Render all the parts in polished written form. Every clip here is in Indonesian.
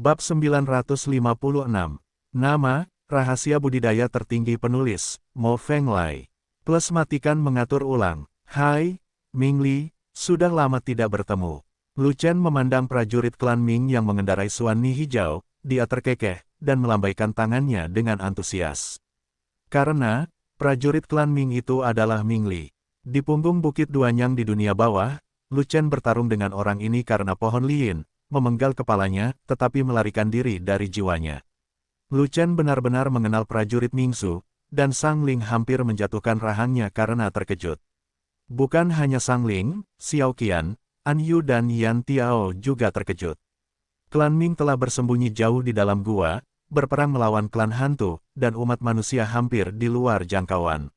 Bab 956. Nama, rahasia budidaya tertinggi penulis, Mo Fenglai. Plus matikan mengatur ulang. Hai, Ming Li, sudah lama tidak bertemu. Lu Chen memandang prajurit klan Ming yang mengendarai Suan Ni hijau, dia terkekeh, dan melambaikan tangannya dengan antusias. Karena, prajurit klan Ming itu adalah Ming Li. Di punggung Bukit Duanyang di dunia bawah, Lu Chen bertarung dengan orang ini karena pohon lien, memenggal kepalanya, tetapi melarikan diri dari jiwanya. Lu Chen benar-benar mengenal prajurit Mingsu, dan Sang Ling hampir menjatuhkan rahangnya karena terkejut. Bukan hanya Sang Ling, Xiao Qian, An Yu dan Yan Tiao juga terkejut. Klan Ming telah bersembunyi jauh di dalam gua, berperang melawan klan hantu, dan umat manusia hampir di luar jangkauan.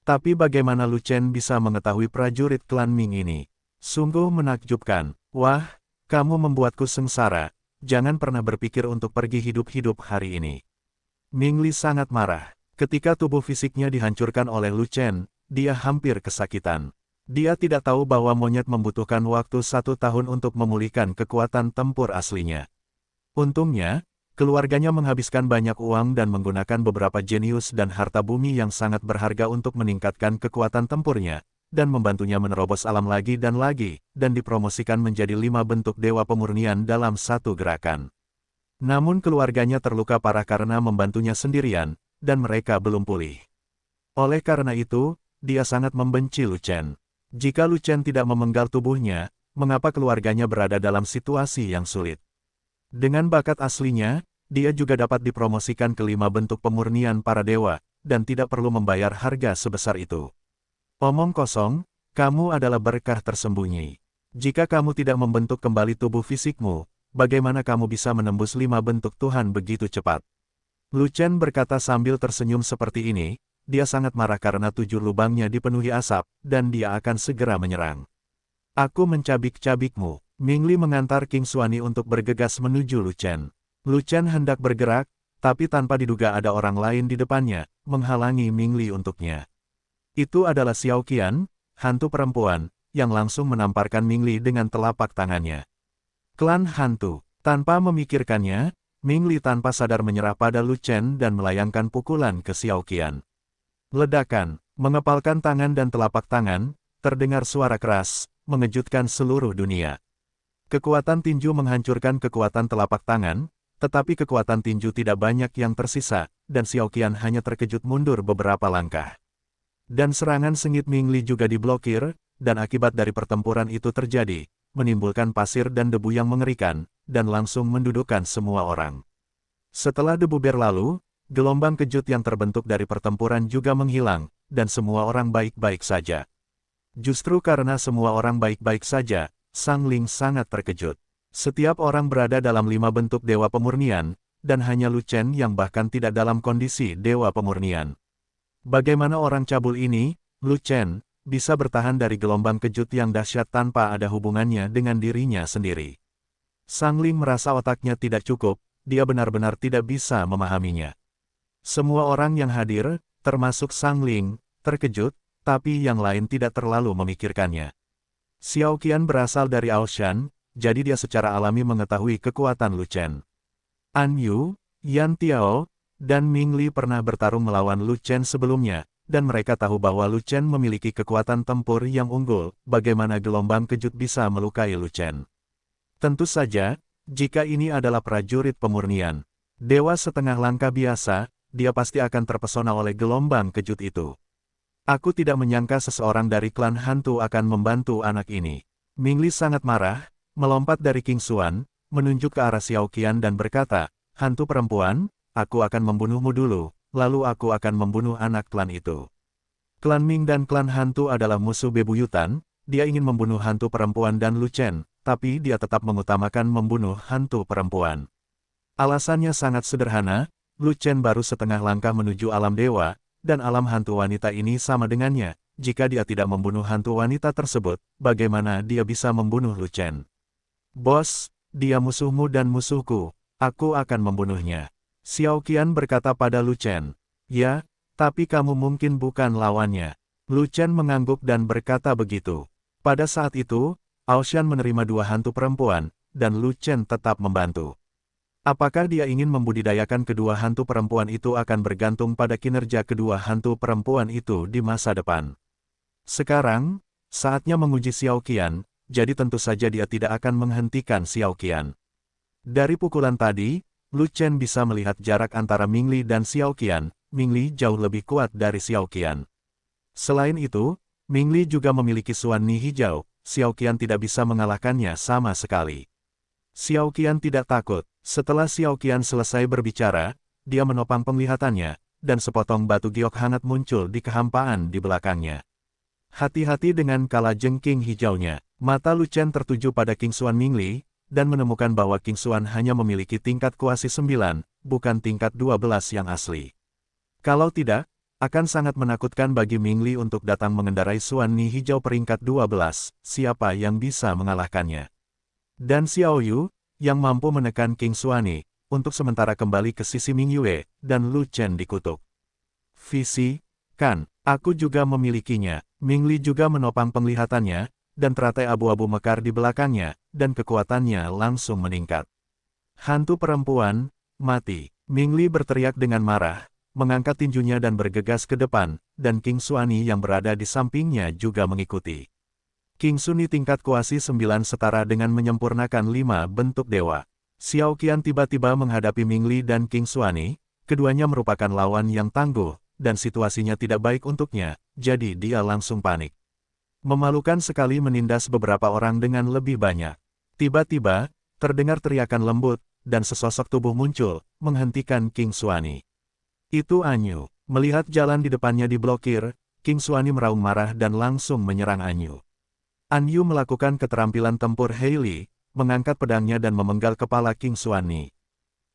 Tapi bagaimana Lu Chen bisa mengetahui prajurit klan Ming ini? Sungguh menakjubkan. Wah, kamu membuatku sengsara, jangan pernah berpikir untuk pergi hidup-hidup hari ini. Ming Li sangat marah. Ketika tubuh fisiknya dihancurkan oleh Lu Chen, dia hampir kesakitan. Dia tidak tahu bahwa monyet membutuhkan waktu 1 tahun untuk memulihkan kekuatan tempur aslinya. Untungnya, keluarganya menghabiskan banyak uang dan menggunakan beberapa jenius dan harta bumi yang sangat berharga untuk meningkatkan kekuatan tempurnya, dan membantunya menerobos alam lagi, dan dipromosikan menjadi 5 bentuk dewa pemurnian dalam satu gerakan. Namun keluarganya terluka parah karena membantunya sendirian, dan mereka belum pulih. Oleh karena itu, dia sangat membenci Lu Chen. Jika Lu Chen tidak memenggal tubuhnya, mengapa keluarganya berada dalam situasi yang sulit? Dengan bakat aslinya, dia juga dapat dipromosikan ke 5 bentuk pemurnian para dewa, dan tidak perlu membayar harga sebesar itu. Omong kosong, kamu adalah berkah tersembunyi. Jika kamu tidak membentuk kembali tubuh fisikmu, bagaimana kamu bisa menembus 5 bentuk Tuhan begitu cepat? Lu Chen berkata sambil tersenyum seperti ini, dia sangat marah karena 7 lubangnya dipenuhi asap, dan dia akan segera menyerang. Aku mencabik-cabikmu. Ming Li mengantar King Xuani untuk bergegas menuju Lu Chen. Lu Chen hendak bergerak, tapi tanpa diduga ada orang lain di depannya, menghalangi Ming Li untuknya. Itu adalah Xiao Qian, hantu perempuan, yang langsung menamparkan Ming Li dengan telapak tangannya. Klan hantu. Tanpa memikirkannya, Ming Li tanpa sadar menyerah pada Lu Chen dan melayangkan pukulan ke Xiao Qian. Ledakan, mengepalkan tangan dan telapak tangan, terdengar suara keras, mengejutkan seluruh dunia. Kekuatan tinju menghancurkan kekuatan telapak tangan, tetapi kekuatan tinju tidak banyak yang tersisa, dan Xiao Qian hanya terkejut mundur beberapa langkah. Dan serangan sengit Ming Li juga diblokir, dan akibat dari pertempuran itu terjadi, menimbulkan pasir dan debu yang mengerikan, dan langsung mendudukkan semua orang. Setelah debu berlalu, gelombang kejut yang terbentuk dari pertempuran juga menghilang, dan semua orang baik-baik saja. Justru karena semua orang baik-baik saja, Sang Ling sangat terkejut. Setiap orang berada dalam 5 bentuk dewa pemurnian, dan hanya Lu Chen yang bahkan tidak dalam kondisi dewa pemurnian. Bagaimana orang cabul ini, Lu Chen, bisa bertahan dari gelombang kejut yang dahsyat tanpa ada hubungannya dengan dirinya sendiri? Sang Ling merasa otaknya tidak cukup, dia benar-benar tidak bisa memahaminya. Semua orang yang hadir, termasuk Sang Ling, terkejut, tapi yang lain tidak terlalu memikirkannya. Xiao Qian berasal dari Aoshan, jadi dia secara alami mengetahui kekuatan Lu Chen. An Yu, Yan Tiao, dan Ming Li pernah bertarung melawan Lu Chen sebelumnya, dan mereka tahu bahwa Lu Chen memiliki kekuatan tempur yang unggul. Bagaimana gelombang kejut bisa melukai Lu Chen? Tentu saja, jika ini adalah prajurit pemurnian, dewa setengah langkah biasa, dia pasti akan terpesona oleh gelombang kejut itu. Aku tidak menyangka seseorang dari klan hantu akan membantu anak ini. Ming Li sangat marah, melompat dari King Xuan, menunjuk ke arah Xiao Qian dan berkata, hantu perempuan, aku akan membunuhmu dulu, lalu aku akan membunuh anak klan itu. Klan Ming dan klan hantu adalah musuh bebuyutan, dia ingin membunuh hantu perempuan dan Lu Chen, tapi dia tetap mengutamakan membunuh hantu perempuan. Alasannya sangat sederhana, Lu Chen baru setengah langkah menuju alam dewa, dan alam hantu wanita ini sama dengannya. Jika dia tidak membunuh hantu wanita tersebut, bagaimana dia bisa membunuh Lu Chen? Bos, dia musuhmu dan musuhku, aku akan membunuhnya. Xiao Qian berkata pada Lu Chen. Ya, tapi kamu mungkin bukan lawannya. Lu Chen mengangguk dan berkata begitu. Pada saat itu, Aoshan menerima 2 hantu perempuan, dan Lu Chen tetap membantu. Apakah dia ingin membudidayakan kedua hantu perempuan itu akan bergantung pada kinerja kedua hantu perempuan itu di masa depan. Sekarang, saatnya menguji Xiao Qian, jadi tentu saja dia tidak akan menghentikan Xiao Qian. Dari pukulan tadi, Lu Chen bisa melihat jarak antara Mingli dan Xiao Qian. Mingli jauh lebih kuat dari Xiao Qian. Selain itu, Mingli juga memiliki Xuan Ni hijau, Xiao Qian tidak bisa mengalahkannya sama sekali. Xiao Qian tidak takut. Setelah Xiao Qian selesai berbicara, dia menopang penglihatannya, dan sepotong batu giok hangat muncul di kehampaan di belakangnya. Hati-hati dengan kalajengking hijaunya. Mata Lu Chen tertuju pada King Xuan Mingli, dan menemukan bahwa King Xuan hanya memiliki tingkat kuasi 9, bukan tingkat 12 yang asli. Kalau tidak, akan sangat menakutkan bagi Mingli untuk datang mengendarai Xuan Ni hijau peringkat 12, siapa yang bisa mengalahkannya. Dan Xiao Yu, yang mampu menekan King Xuani, untuk sementara kembali ke sisi Ming Yue, dan Lu Chen dikutuk. Visi, kan, aku juga memilikinya. Mingli juga menopang penglihatannya, dan teratai abu-abu mekar di belakangnya, dan kekuatannya langsung meningkat. Hantu perempuan, mati. Mingli berteriak dengan marah, mengangkat tinjunya dan bergegas ke depan, dan King Xuani yang berada di sampingnya juga mengikuti. King Xuani tingkat kuasi 9 setara dengan menyempurnakan 5 bentuk dewa. Xiao Qian tiba-tiba menghadapi Mingli dan King Xuani, keduanya merupakan lawan yang tangguh, dan situasinya tidak baik untuknya, jadi dia langsung panik. Memalukan sekali menindas beberapa orang dengan lebih banyak. Tiba-tiba, terdengar teriakan lembut, dan sesosok tubuh muncul, menghentikan King Xuani. Itu Anyu. Melihat jalan di depannya diblokir, King Xuani meraung marah dan langsung menyerang Anyu. Anyu melakukan keterampilan tempur Heili, mengangkat pedangnya dan memenggal kepala King Xuani.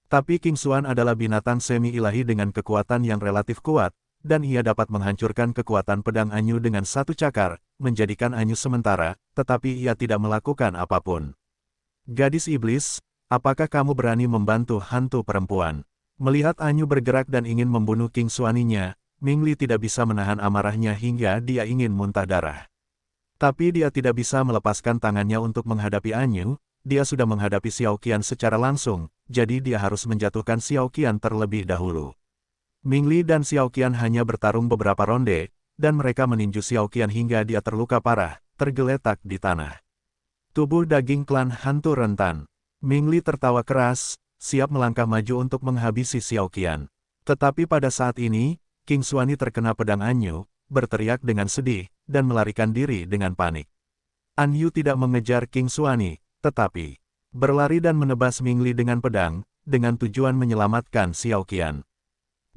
Tapi King Xuan adalah binatang semi-ilahi dengan kekuatan yang relatif kuat, dan ia dapat menghancurkan kekuatan pedang Anyu dengan satu cakar, menjadikan Anyu sementara, tetapi ia tidak melakukan apapun. Gadis iblis, apakah kamu berani membantu hantu perempuan? Melihat Anyu bergerak dan ingin membunuh King Xuaninya, Mingli tidak bisa menahan amarahnya hingga dia ingin muntah darah. Tapi dia tidak bisa melepaskan tangannya untuk menghadapi Anyu, dia sudah menghadapi Xiao Qian secara langsung, jadi dia harus menjatuhkan Xiao Qian terlebih dahulu. Mingli dan Xiao Qian hanya bertarung beberapa ronde, dan mereka meninju Xiao Qian hingga dia terluka parah, tergeletak di tanah. Tubuh daging klan hantu rentan. Mingli tertawa keras, siap melangkah maju untuk menghabisi Xiao Qian. Tetapi pada saat ini, King Xuani terkena pedang Anyu, berteriak dengan sedih, dan melarikan diri dengan panik. Anyu tidak mengejar King Xuani, tetapi berlari dan menebas Mingli dengan pedang, dengan tujuan menyelamatkan Xiao Qian.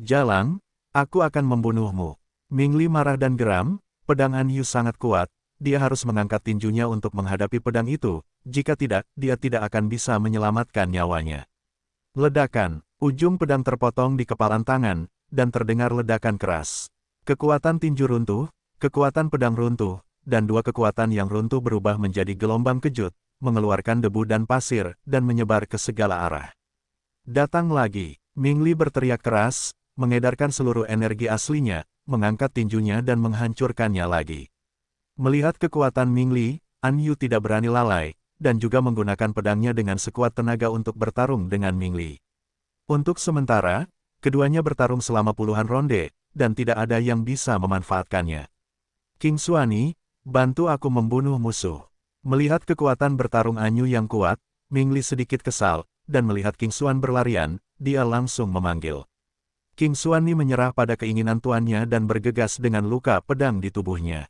Jalang, aku akan membunuhmu. Mingli marah dan geram, pedang Anyu sangat kuat, dia harus mengangkat tinjunya untuk menghadapi pedang itu, jika tidak, dia tidak akan bisa menyelamatkan nyawanya. Ledakan, ujung pedang terpotong di kepalan tangan, dan terdengar ledakan keras. Kekuatan tinju runtuh, kekuatan pedang runtuh, dan dua kekuatan yang runtuh berubah menjadi gelombang kejut, mengeluarkan debu dan pasir, dan menyebar ke segala arah. Datang lagi, Mingli berteriak keras, mengedarkan seluruh energi aslinya, mengangkat tinjunya dan menghancurkannya lagi. Melihat kekuatan Mingli, Anyu tidak berani lalai, dan juga menggunakan pedangnya dengan sekuat tenaga untuk bertarung dengan Mingli. Untuk sementara, keduanya bertarung selama puluhan ronde, dan tidak ada yang bisa memanfaatkannya. King Xuani, bantu aku membunuh musuh. Melihat kekuatan bertarung Anyu yang kuat, Mingli sedikit kesal, dan melihat King Xuan berlarian, dia langsung memanggil. King Xuani menyerah pada keinginan tuannya dan bergegas dengan luka pedang di tubuhnya.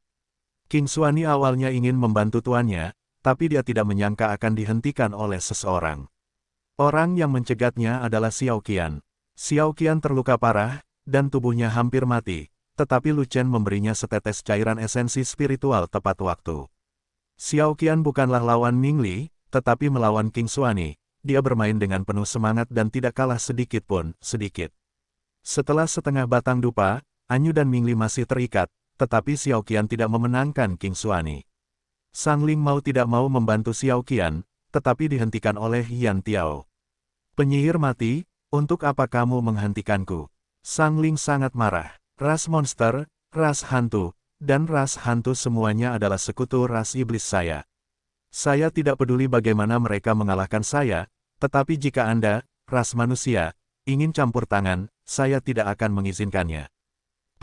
King Xuani awalnya ingin membantu tuannya, tapi dia tidak menyangka akan dihentikan oleh seseorang. Orang yang mencegatnya adalah Xiao Qian. Xiao Qian terluka parah, dan tubuhnya hampir mati, tetapi Lu Chen memberinya setetes cairan esensi spiritual tepat waktu. Xiao Qian bukanlah lawan Mingli, tetapi melawan King Xuani. Dia bermain dengan penuh semangat dan tidak kalah sedikit pun, sedikit. Setelah setengah batang dupa, Anyu dan Mingli masih terikat, tetapi Xiao Qian tidak memenangkan King Xuani. Sang Ling mau tidak mau membantu Xiao Qian, tetapi dihentikan oleh Yan Tiao. Penyihir mati, untuk apa kamu menghentikanku? Sang Ling sangat marah. Ras monster, ras hantu, dan ras hantu semuanya adalah sekutu ras iblis saya. Saya tidak peduli bagaimana mereka mengalahkan saya, tetapi jika Anda, ras manusia, ingin campur tangan, saya tidak akan mengizinkannya.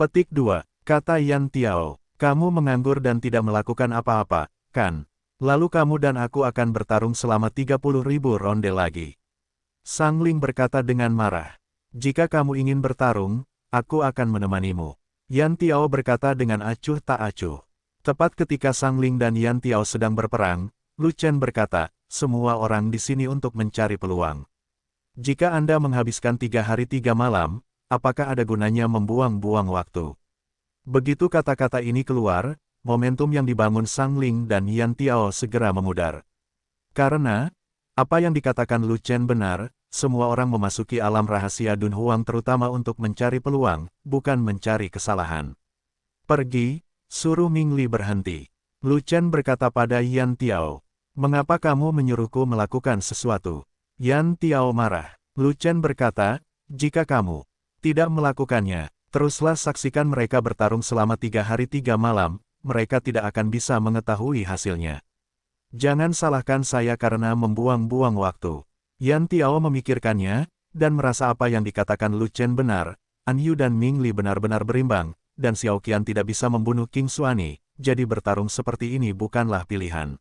Petik 2. Kata Yan Tiao, kamu menganggur dan tidak melakukan apa-apa, kan? Lalu kamu dan aku akan bertarung selama 30.000 ronde lagi. Sang Ling berkata dengan marah. Jika kamu ingin bertarung, aku akan menemanimu. Yan Tiao berkata dengan acuh tak acuh. Tepat ketika Sang Ling dan Yan Tiao sedang berperang, Lu Chen berkata, semua orang di sini untuk mencari peluang. Jika Anda menghabiskan 3 hari 3 malam, apakah ada gunanya membuang-buang waktu? Begitu kata-kata ini keluar, momentum yang dibangun Sang Ling dan Yan Tiao segera memudar. Karena, apa yang dikatakan Lu Chen benar, semua orang memasuki alam rahasia Dunhuang terutama untuk mencari peluang, bukan mencari kesalahan. Pergi, suruh Ming Li berhenti. Lu Chen berkata pada Yan Tiao, mengapa kamu menyuruhku melakukan sesuatu? Yan Tiao marah. Lu Chen berkata, jika kamu tidak melakukannya, teruslah saksikan mereka bertarung selama 3 hari 3 malam, mereka tidak akan bisa mengetahui hasilnya. Jangan salahkan saya karena membuang-buang waktu. Yan Tiao memikirkannya, dan merasa apa yang dikatakan Lu Chen benar, An Yu dan Ming Li benar-benar berimbang, dan Xiao Qian tidak bisa membunuh King Xuani, jadi bertarung seperti ini bukanlah pilihan.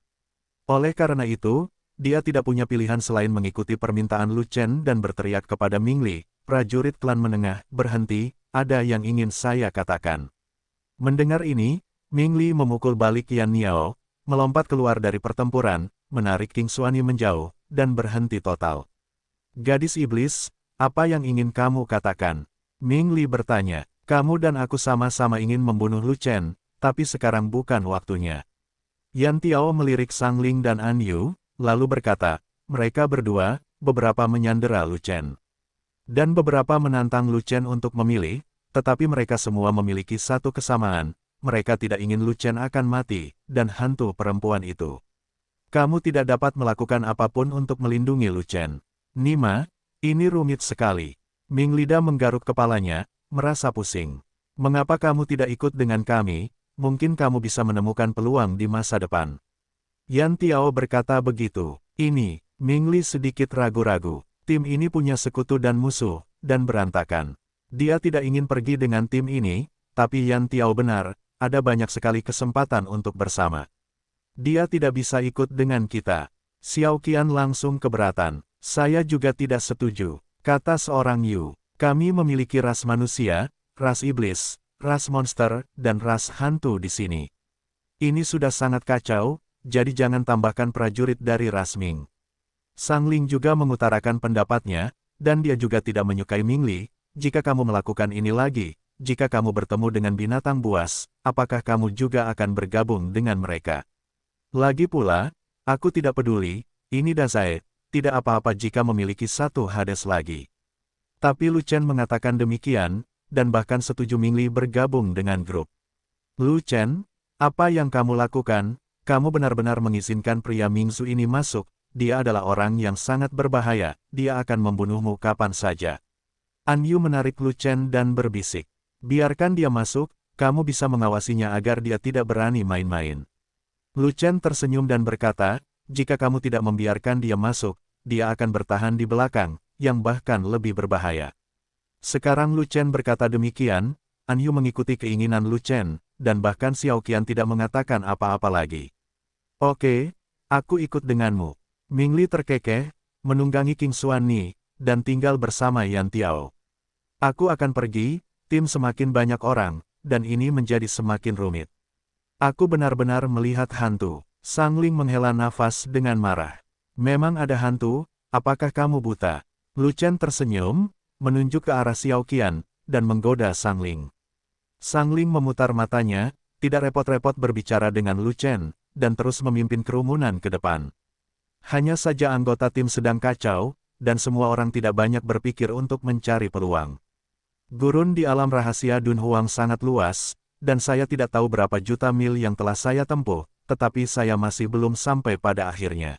Oleh karena itu, dia tidak punya pilihan selain mengikuti permintaan Lu Chen dan berteriak kepada Ming Li, prajurit klan menengah, berhenti, ada yang ingin saya katakan. Mendengar ini, Ming Li memukul balik Yan Niao, melompat keluar dari pertempuran, menarik King Xuani menjauh, dan berhenti total. Gadis iblis, apa yang ingin kamu katakan? Ming Li bertanya, kamu dan aku sama-sama ingin membunuh Lu Chen, tapi sekarang bukan waktunya. Yan Tiao melirik Sang Ling dan An Yu, lalu berkata, mereka berdua, beberapa menyandera Lu Chen. Dan beberapa menantang Lu Chen untuk memilih, tetapi mereka semua memiliki satu kesamaan, mereka tidak ingin Lu Chen akan mati, dan hantu perempuan itu. Kamu tidak dapat melakukan apapun untuk melindungi Lu Chen. Nima, ini rumit sekali. Ming Lida menggaruk kepalanya, merasa pusing. Mengapa kamu tidak ikut dengan kami, mungkin kamu bisa menemukan peluang di masa depan. Yan Tiao berkata begitu. Ini, Ming Li sedikit ragu-ragu. Tim ini punya sekutu dan musuh, dan berantakan. Dia tidak ingin pergi dengan tim ini, tapi Yan Tiao benar, ada banyak sekali kesempatan untuk bersama. Dia tidak bisa ikut dengan kita. Xiao Qian langsung keberatan. Saya juga tidak setuju, kata seorang Yu. Kami memiliki ras manusia, ras iblis, ras monster, dan ras hantu di sini. Ini sudah sangat kacau, jadi jangan tambahkan prajurit dari ras Ming. Sang Ling juga mengutarakan pendapatnya, dan dia juga tidak menyukai Ming Li. Jika kamu melakukan ini lagi, jika kamu bertemu dengan binatang buas, apakah kamu juga akan bergabung dengan mereka? Lagi pula, aku tidak peduli, ini Dazai, tidak apa-apa jika memiliki satu Hades lagi. Tapi Lu Chen mengatakan demikian, dan bahkan setuju Ming Li bergabung dengan grup. Lu Chen, apa yang kamu lakukan? Kamu benar-benar mengizinkan pria Mingzu ini masuk, dia adalah orang yang sangat berbahaya, dia akan membunuhmu kapan saja. An Yu menarik Lu Chen dan berbisik. Biarkan dia masuk, kamu bisa mengawasinya agar dia tidak berani main-main. Lu Chen tersenyum dan berkata, jika kamu tidak membiarkan dia masuk, dia akan bertahan di belakang, yang bahkan lebih berbahaya. Sekarang Lu Chen berkata demikian, An Yu mengikuti keinginan Lu Chen, dan bahkan Xiao Qian tidak mengatakan apa-apa lagi. Oke, aku ikut denganmu. Ming Li terkekeh, menunggangi King Xuani, dan tinggal bersama Yan Tiao. Aku akan pergi, tim semakin banyak orang, dan ini menjadi semakin rumit. Aku benar-benar melihat hantu. Sang Ling menghela nafas dengan marah. Memang ada hantu, apakah kamu buta? Lu Chen tersenyum, menunjuk ke arah Xiao Qian, dan menggoda Sang Ling. Sang Ling memutar matanya, tidak repot-repot berbicara dengan Lu Chen, dan terus memimpin kerumunan ke depan. Hanya saja anggota tim sedang kacau, dan semua orang tidak banyak berpikir untuk mencari peluang. Gurun di alam rahasia Dunhuang sangat luas, dan saya tidak tahu berapa juta mil yang telah saya tempuh, tetapi saya masih belum sampai pada akhirnya.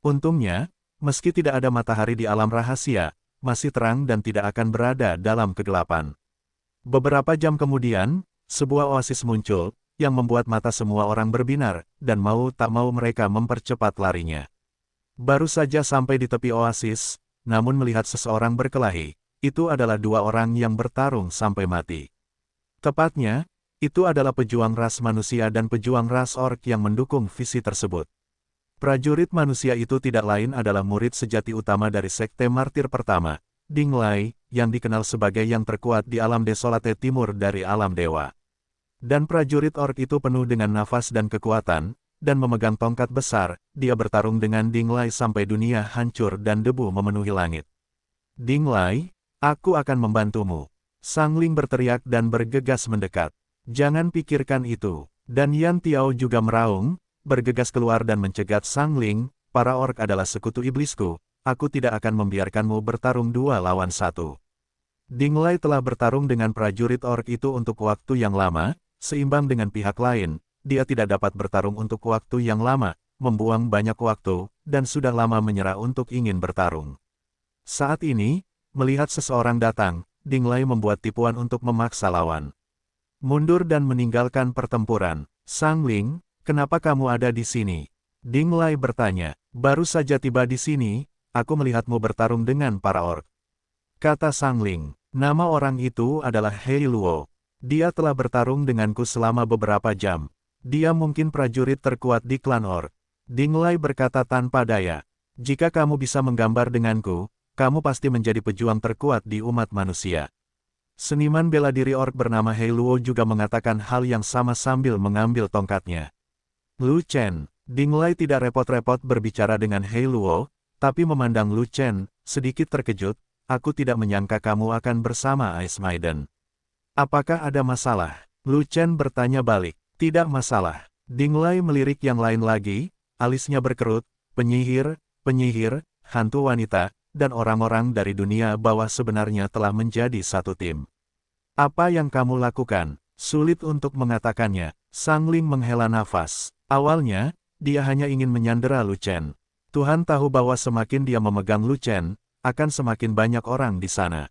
Untungnya, meski tidak ada matahari di alam rahasia, masih terang dan tidak akan berada dalam kegelapan. Beberapa jam kemudian, sebuah oasis muncul, yang membuat mata semua orang berbinar, dan mau tak mau mereka mempercepat larinya. Baru saja sampai di tepi oasis, namun melihat seseorang berkelahi, itu adalah dua orang yang bertarung sampai mati. Tepatnya, itu adalah pejuang ras manusia dan pejuang ras orc yang mendukung visi tersebut. Prajurit manusia itu tidak lain adalah murid sejati utama dari Sekte Martir pertama, Ding Lai, yang dikenal sebagai yang terkuat di alam desolate timur dari alam dewa. Dan prajurit orc itu penuh dengan nafas dan kekuatan, dan memegang tongkat besar, dia bertarung dengan Ding Lai sampai dunia hancur dan debu memenuhi langit. Ding Lai, aku akan membantumu. Sang Ling berteriak dan bergegas mendekat. Jangan pikirkan itu. Dan Yan Tiao juga meraung, bergegas keluar dan mencegat Sang Ling, para orc adalah sekutu iblisku, aku tidak akan membiarkanmu bertarung 2 lawan 1. Ding Lai telah bertarung dengan prajurit orc itu untuk waktu yang lama, seimbang dengan pihak lain, dia tidak dapat bertarung untuk waktu yang lama, membuang banyak waktu, dan sudah lama menyerah untuk ingin bertarung. Saat ini, melihat seseorang datang, Ding Lai membuat tipuan untuk memaksa lawan mundur dan meninggalkan pertempuran. Sang Ling, kenapa kamu ada di sini? Ding Lai bertanya, baru saja tiba di sini, aku melihatmu bertarung dengan para orc. Kata Sang Ling, nama orang itu adalah Hei Luo. Dia telah bertarung denganku selama beberapa jam. Dia mungkin prajurit terkuat di klan orc. Ding Lai berkata tanpa daya, jika kamu bisa menggambar denganku, kamu pasti menjadi pejuang terkuat di umat manusia. Seniman bela diri orc bernama Hei Luo juga mengatakan hal yang sama sambil mengambil tongkatnya. Lu Chen, Ding Lai tidak repot-repot berbicara dengan Hei Luo, tapi memandang Lu Chen, sedikit terkejut, aku tidak menyangka kamu akan bersama Ice Maiden. Apakah ada masalah? Lu Chen bertanya balik, tidak masalah. Ding Lai melirik yang lain lagi, alisnya berkerut, penyihir, hantu wanita, dan orang-orang dari dunia bawah sebenarnya telah menjadi satu tim. Apa yang kamu lakukan? Sulit untuk mengatakannya. Sang Ling menghela nafas. Awalnya, dia hanya ingin menyandera Lu Chen. Tuhan tahu bahwa semakin dia memegang Lu Chen, akan semakin banyak orang di sana.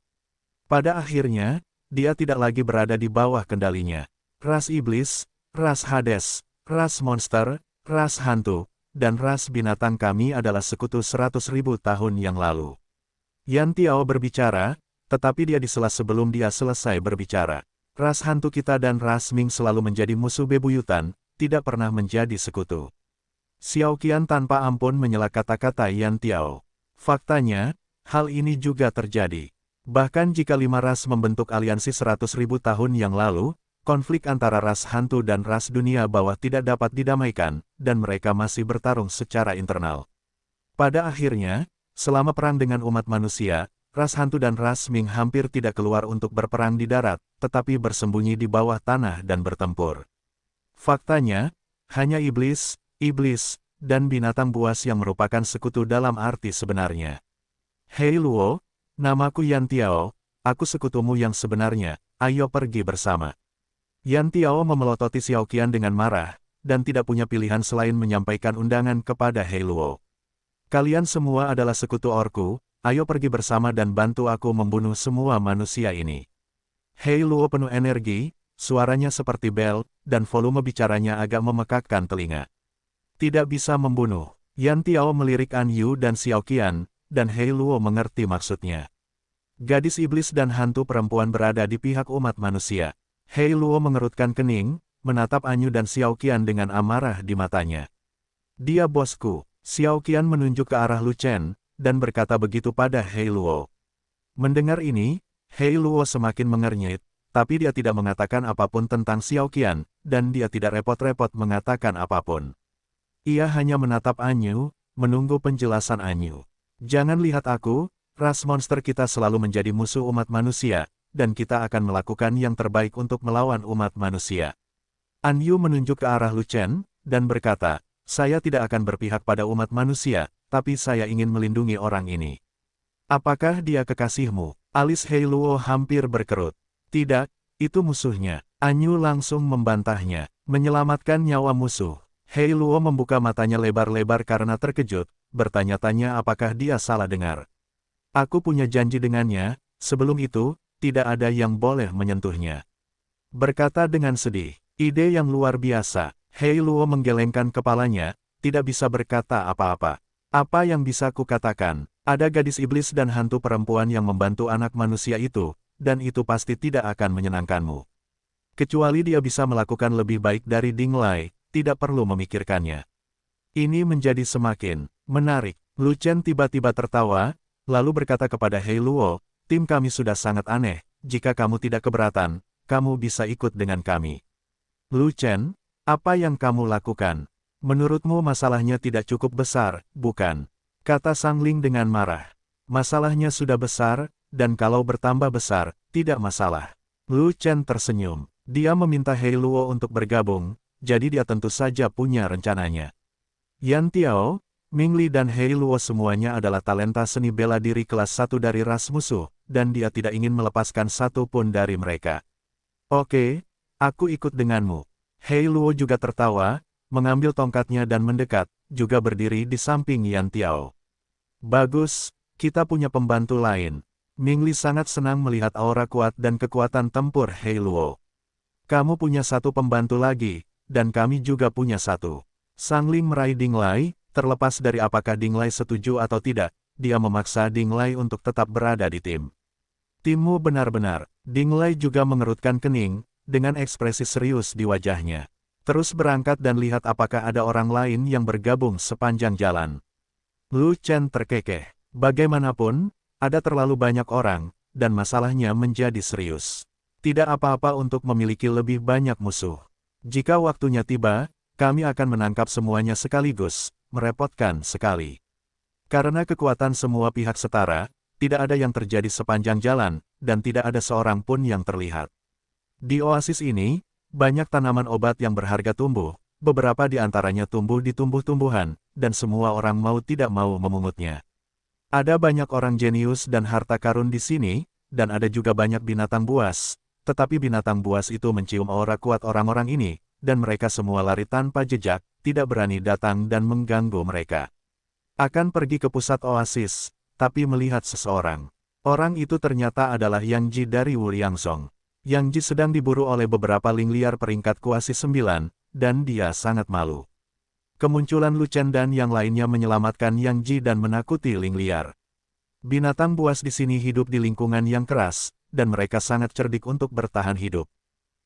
Pada akhirnya, dia tidak lagi berada di bawah kendalinya. Ras iblis, ras Hades, ras monster, ras hantu, dan ras binatang kami adalah sekutu 100.000 tahun yang lalu. Yan Tiao berbicara, tetapi dia disela sebelum dia selesai berbicara. Ras hantu kita dan ras Ming selalu menjadi musuh bebuyutan, tidak pernah menjadi sekutu. Xiao Qian tanpa ampun menyela kata-kata Yan Tiao. Faktanya, hal ini juga terjadi. Bahkan jika 5 ras membentuk aliansi 100.000 tahun yang lalu, konflik antara ras hantu dan ras dunia bawah tidak dapat didamaikan, dan mereka masih bertarung secara internal. Pada akhirnya, selama perang dengan umat manusia, ras hantu dan ras Ming hampir tidak keluar untuk berperang di darat, tetapi bersembunyi di bawah tanah dan bertempur. Faktanya, hanya iblis, dan binatang buas yang merupakan sekutu dalam arti sebenarnya. Hei Luo, namaku Yan Tiao, aku sekutumu yang sebenarnya, ayo pergi bersama. Yan Tiao memelototi Xiao Qian dengan marah, dan tidak punya pilihan selain menyampaikan undangan kepada Hei Luo. Kalian semua adalah sekutu orku, ayo pergi bersama dan bantu aku membunuh semua manusia ini. Hei Luo penuh energi, suaranya seperti bel, dan volume bicaranya agak memekakkan telinga. Tidak bisa membunuh. Yan Tiao melirik An Yu dan Xiao Qian, dan Hei Luo mengerti maksudnya. Gadis iblis dan hantu perempuan berada di pihak umat manusia. Hei Luo mengerutkan kening, menatap An Yu dan Xiao Qian dengan amarah di matanya. Dia bosku. Xiao Qian menunjuk ke arah Lu Chen, dan berkata begitu pada Hei Luo. Mendengar ini, Hei Luo semakin mengernyit, tapi dia tidak mengatakan apapun tentang Xiao Qian, dan dia tidak repot-repot mengatakan apapun. Ia hanya menatap An Yu, menunggu penjelasan An Yu. Jangan lihat aku, ras monster kita selalu menjadi musuh umat manusia, dan kita akan melakukan yang terbaik untuk melawan umat manusia. An Yu menunjuk ke arah Lu Chen, dan berkata, saya tidak akan berpihak pada umat manusia, tapi saya ingin melindungi orang ini. Apakah dia kekasihmu? Alis Hei Luo hampir berkerut. Tidak, itu musuhnya. An Yu langsung membantahnya. Menyelamatkan nyawa musuh. Hei Luo membuka matanya lebar-lebar karena terkejut, bertanya-tanya apakah dia salah dengar. Aku punya janji dengannya, sebelum itu, tidak ada yang boleh menyentuhnya. Berkata dengan sedih, ide yang luar biasa. Hei Luo menggelengkan kepalanya, tidak bisa berkata apa-apa. Apa yang bisa kukatakan? Ada gadis iblis dan hantu perempuan yang membantu anak manusia itu, dan itu pasti tidak akan menyenangkanmu. Kecuali dia bisa melakukan lebih baik dari Ding Lai, tidak perlu memikirkannya. Ini menjadi semakin menarik. Lu Chen tiba-tiba tertawa, lalu berkata kepada Hei Luo, tim kami sudah sangat aneh, jika kamu tidak keberatan, kamu bisa ikut dengan kami. Lu Chen, apa yang kamu lakukan? Menurutmu masalahnya tidak cukup besar, bukan? Kata Sang Ling dengan marah. Masalahnya sudah besar, dan kalau bertambah besar, tidak masalah. Lu Chen tersenyum. Dia meminta Hei Luo untuk bergabung, jadi dia tentu saja punya rencananya. Yan Tiao, Ming Li dan Hei Luo semuanya adalah talenta seni bela diri kelas 1 dari ras musuh, dan dia tidak ingin melepaskan satu pun dari mereka. Oke, aku ikut denganmu. Hei Luo juga tertawa, mengambil tongkatnya dan mendekat, juga berdiri di samping Yan Tiao. Bagus, kita punya pembantu lain. Ming Li sangat senang melihat aura kuat dan kekuatan tempur Hei Luo. Kamu punya satu pembantu lagi, dan kami juga punya satu. Sang Ling meraih Ding Lai, terlepas dari apakah Ding Lai setuju atau tidak, dia memaksa Ding Lai untuk tetap berada di tim. Timmu benar-benar. Ding Lai juga mengerutkan kening, dengan ekspresi serius di wajahnya. Terus berangkat dan lihat apakah ada orang lain yang bergabung sepanjang jalan. Lu Chen terkekeh. Bagaimanapun, ada terlalu banyak orang, dan masalahnya menjadi serius. Tidak apa-apa untuk memiliki lebih banyak musuh. Jika waktunya tiba, kami akan menangkap semuanya sekaligus, merepotkan sekali. Karena kekuatan semua pihak setara, tidak ada yang terjadi sepanjang jalan, dan tidak ada seorang pun yang terlihat. Di oasis ini, banyak tanaman obat yang berharga tumbuh, beberapa di antaranya tumbuh di tumbuh-tumbuhan, dan semua orang mau tidak mau memungutnya. Ada banyak orang jenius dan harta karun di sini, dan ada juga banyak binatang buas, tetapi binatang buas itu mencium aura kuat orang-orang ini, dan mereka semua lari tanpa jejak, tidak berani datang dan mengganggu mereka. Akan pergi ke pusat oasis, tapi melihat seseorang. Orang itu ternyata adalah Yang Ji dari Wuliangzong. Yang Ji sedang diburu oleh beberapa ling liar peringkat kuasi 9, dan dia sangat malu. Kemunculan Lu Chen dan yang lainnya menyelamatkan Yang Ji dan menakuti ling liar. Binatang buas di sini hidup di lingkungan yang keras, dan mereka sangat cerdik untuk bertahan hidup.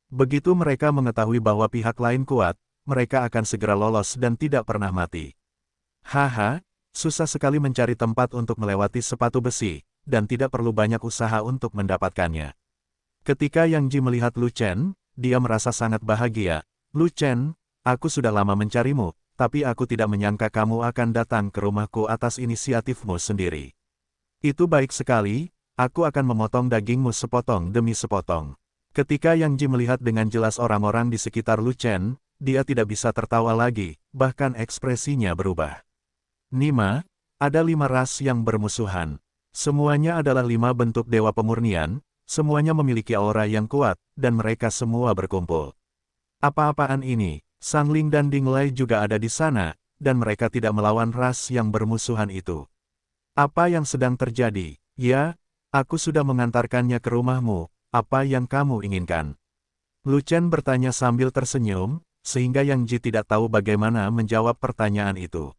Begitu mereka mengetahui bahwa pihak lain kuat, mereka akan segera lolos dan tidak pernah mati. Haha, susah sekali mencari tempat untuk melewati sepatu besi, dan tidak perlu banyak usaha untuk mendapatkannya. Ketika Yang Ji melihat Lu Chen, dia merasa sangat bahagia. Lu Chen, aku sudah lama mencarimu, tapi aku tidak menyangka kamu akan datang ke rumahku atas inisiatifmu sendiri. Itu baik sekali, aku akan memotong dagingmu sepotong demi sepotong. Ketika Yang Ji melihat dengan jelas orang-orang di sekitar Lu Chen, dia tidak bisa tertawa lagi, bahkan ekspresinya berubah. Nima, ada 5 ras yang bermusuhan. Semuanya adalah 5 bentuk dewa pemurnian, semuanya memiliki aura yang kuat, dan mereka semua berkumpul. Apa-apaan ini? Sang Ling dan Ding Lai juga ada di sana, dan mereka tidak melawan ras yang bermusuhan itu. Apa yang sedang terjadi? Ya, aku sudah mengantarkannya ke rumahmu. Apa yang kamu inginkan? Lu Chen bertanya sambil tersenyum, sehingga Yang Ji tidak tahu bagaimana menjawab pertanyaan itu.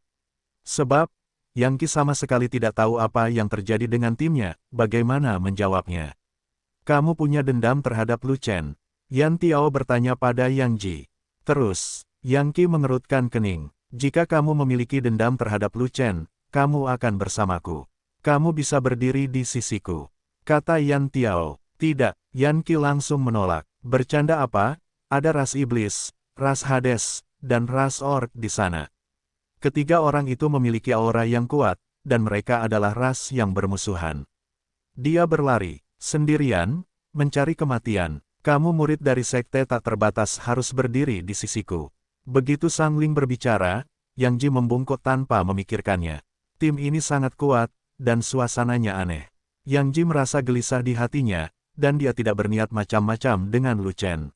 Sebab, Yang Qi sama sekali tidak tahu apa yang terjadi dengan timnya, bagaimana menjawabnya. Kamu punya dendam terhadap Lu Chen? Yan Tiao bertanya pada Yang Ji. Terus, Yang Qi mengerutkan kening. Jika kamu memiliki dendam terhadap Lu Chen, kamu akan bersamaku. Kamu bisa berdiri di sisiku. Kata Yan Tiao. Tidak, Yan Qi langsung menolak. Bercanda apa? Ada ras iblis, ras Hades, dan ras orc di sana. Ketiga orang itu memiliki aura yang kuat, dan mereka adalah ras yang bermusuhan. Dia berlari, sendirian, mencari kematian. Kamu murid dari sekte tak terbatas harus berdiri di sisiku. Begitu Sang Ling berbicara, Yang Ji membungkuk tanpa memikirkannya. Tim ini sangat kuat, dan suasananya aneh. Yang Ji merasa gelisah di hatinya, dan dia tidak berniat macam-macam dengan Lu Chen.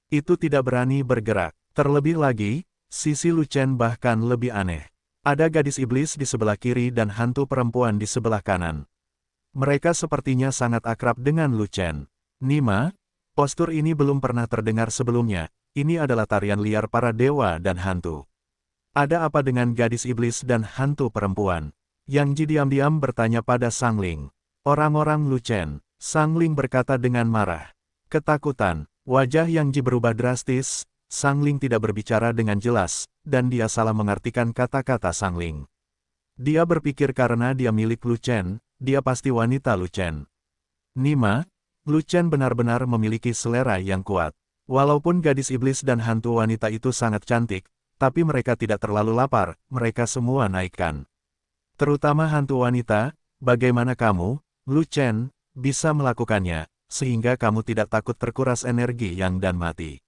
Itu tidak berani bergerak. Terlebih lagi, sisi Lu Chen bahkan lebih aneh. Ada gadis iblis di sebelah kiri dan hantu perempuan di sebelah kanan. Mereka sepertinya sangat akrab dengan Lu Chen. Nima, postur ini belum pernah terdengar sebelumnya, ini adalah tarian liar para dewa dan hantu. Ada apa dengan gadis iblis dan hantu perempuan? Yang Ji diam-diam bertanya pada Sang Ling. Orang-orang Lu Chen, Sang Ling berkata dengan marah. Ketakutan, wajah Yang Ji berubah drastis, Sang Ling tidak berbicara dengan jelas, dan dia salah mengartikan kata-kata Sang Ling. Dia berpikir karena dia milik Lu Chen, dia pasti wanita Lu Chen. Nima, Lu Chen benar-benar memiliki selera yang kuat. Walaupun gadis iblis dan hantu wanita itu sangat cantik, tapi mereka tidak terlalu lapar, mereka semua naikkan. Terutama hantu wanita, bagaimana kamu, Lu Chen, bisa melakukannya, sehingga kamu tidak takut terkuras energi yang dan mati.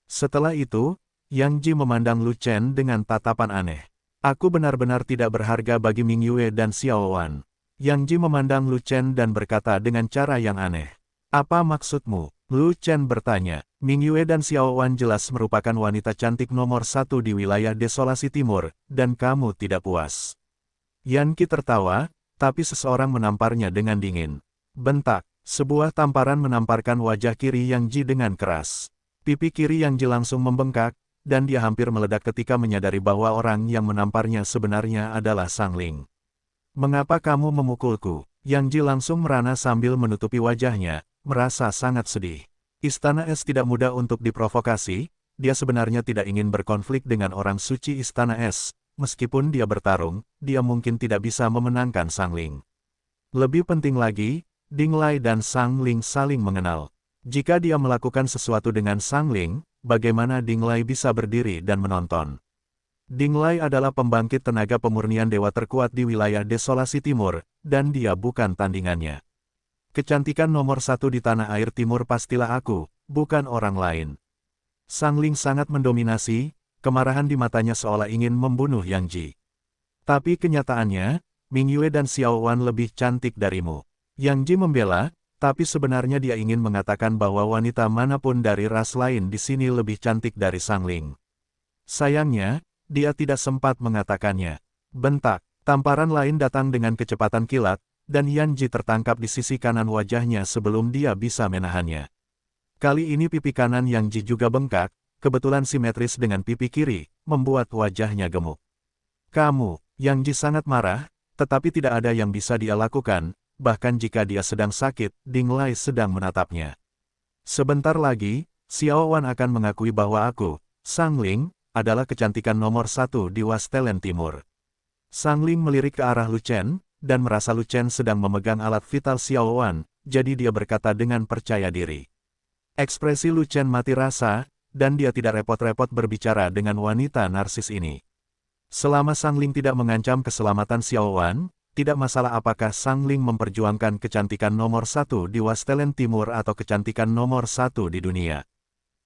Setelah itu, Yang Ji memandang Lu Chen dengan tatapan aneh. Aku benar-benar tidak berharga bagi Ming Yue dan Xiao Wan. Yang Ji memandang Lu Chen dan berkata dengan cara yang aneh. Apa maksudmu? Lu Chen bertanya. Ming Yue dan Xiao Wan jelas merupakan wanita cantik nomor 1 di wilayah Desolasi Timur, dan kamu tidak puas. Yan Qi tertawa, tapi seseorang menamparnya dengan dingin. Bentak, sebuah tamparan menamparkan wajah kiri Yang Ji dengan keras. Pipi kiri Yang Ji langsung membengkak, dan dia hampir meledak ketika menyadari bahwa orang yang menamparnya sebenarnya adalah Sang Ling. Mengapa kamu memukulku? Yang Ji langsung merana sambil menutupi wajahnya, merasa sangat sedih. Istana Es tidak mudah untuk diprovokasi, dia sebenarnya tidak ingin berkonflik dengan orang suci Istana Es. Meskipun dia bertarung, dia mungkin tidak bisa memenangkan Sang Ling. Lebih penting lagi, Ding Lai dan Sang Ling saling mengenal. Jika dia melakukan sesuatu dengan Sang Ling, bagaimana Ding Lai bisa berdiri dan menonton? Ding Lai adalah pembangkit tenaga pemurnian dewa terkuat di wilayah Desolasi Timur, dan dia bukan tandingannya. Kecantikan nomor 1 di tanah air timur pastilah aku, bukan orang lain. Sang Ling sangat mendominasi, kemarahan di matanya seolah ingin membunuh Yang Ji. Tapi kenyataannya, Ming Yue dan Xiao Wan lebih cantik darimu. Yang Ji membela, tapi sebenarnya dia ingin mengatakan bahwa wanita manapun dari ras lain di sini lebih cantik dari Sang Ling. Sayangnya, dia tidak sempat mengatakannya. Bentak, tamparan lain datang dengan kecepatan kilat, dan Yang Ji tertangkap di sisi kanan wajahnya sebelum dia bisa menahannya. Kali ini pipi kanan Yang Ji juga bengkak, kebetulan simetris dengan pipi kiri, membuat wajahnya gemuk. Kamu, Yang Ji sangat marah, tetapi tidak ada yang bisa dia lakukan, bahkan jika dia sedang sakit, Ding Lai sedang menatapnya. Sebentar lagi, Xiao Wan akan mengakui bahwa aku, Sang Ling, adalah kecantikan nomor 1 di Wastelen Timur. Sang Ling melirik ke arah Lu Chen, dan merasa Lu Chen sedang memegang alat vital Xiao Wan, jadi dia berkata dengan percaya diri. Ekspresi Lu Chen mati rasa, dan dia tidak repot-repot berbicara dengan wanita narsis ini. Selama Sang Ling tidak mengancam keselamatan Xiao Wan, tidak masalah apakah Sang Ling memperjuangkan kecantikan nomor 1 di Wastelen Timur atau kecantikan nomor 1 di dunia.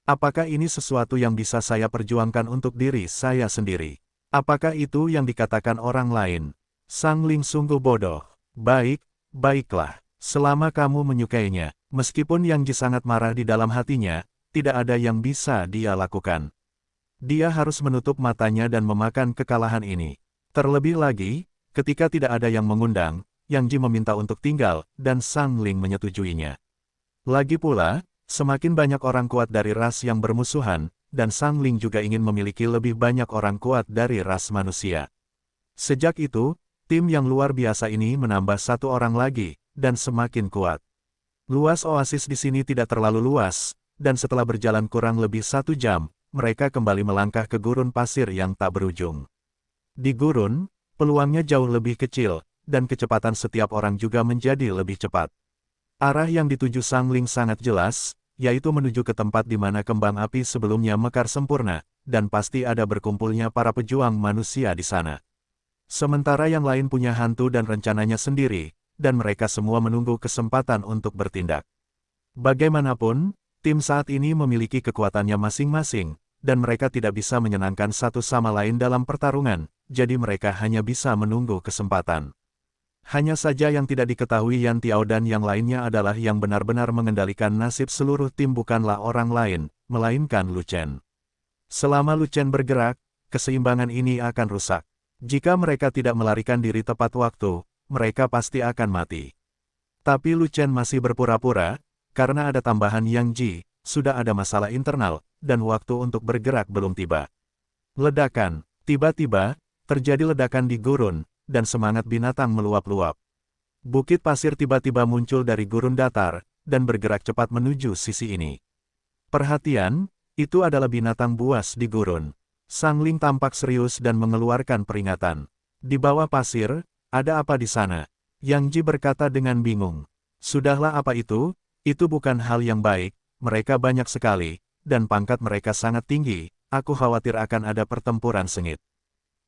Apakah ini sesuatu yang bisa saya perjuangkan untuk diri saya sendiri? Apakah itu yang dikatakan orang lain? Sang Ling sungguh bodoh. Baiklah. Selama kamu menyukainya, meskipun Yang Ji sangat marah di dalam hatinya, tidak ada yang bisa dia lakukan. Dia harus menutup matanya dan memakan kekalahan ini. Terlebih lagi, ketika tidak ada yang mengundang, Yang Ji meminta untuk tinggal, dan Sang Ling menyetujuinya. Lagi pula, semakin banyak orang kuat dari ras yang bermusuhan, dan Sang Ling juga ingin memiliki lebih banyak orang kuat dari ras manusia. Sejak itu, tim yang luar biasa ini menambah 1 orang lagi, dan semakin kuat. Luas oasis di sini tidak terlalu luas, dan setelah berjalan kurang lebih 1 jam, mereka kembali melangkah ke gurun pasir yang tak berujung. Di gurun, peluangnya jauh lebih kecil, dan kecepatan setiap orang juga menjadi lebih cepat. Arah yang dituju Sang Ling sangat jelas, yaitu menuju ke tempat di mana kembang api sebelumnya mekar sempurna, dan pasti ada berkumpulnya para pejuang manusia di sana. Sementara yang lain punya hantu dan rencananya sendiri, dan mereka semua menunggu kesempatan untuk bertindak. Bagaimanapun, tim saat ini memiliki kekuatannya masing-masing, dan mereka tidak bisa menyenangkan satu sama lain dalam pertarungan, jadi mereka hanya bisa menunggu kesempatan. Hanya saja yang tidak diketahui Yan Tiao dan yang lainnya adalah yang benar-benar mengendalikan nasib seluruh tim bukanlah orang lain, melainkan Lu Chen. Selama Lu Chen bergerak, keseimbangan ini akan rusak. Jika mereka tidak melarikan diri tepat waktu, mereka pasti akan mati. Tapi Lu Chen masih berpura-pura, karena ada tambahan Yang Ji, sudah ada masalah internal, dan waktu untuk bergerak belum tiba. Ledakan. Tiba-tiba, terjadi ledakan di gurun, dan semangat binatang meluap-luap. Bukit pasir tiba-tiba muncul dari gurun datar, dan bergerak cepat menuju sisi ini. Perhatian, itu adalah binatang buas di gurun. Sangling tampak serius dan mengeluarkan peringatan. Di bawah pasir, ada apa di sana? Yang Ji berkata dengan bingung. Sudahlah apa itu bukan hal yang baik, mereka banyak sekali, dan pangkat mereka sangat tinggi, aku khawatir akan ada pertempuran sengit.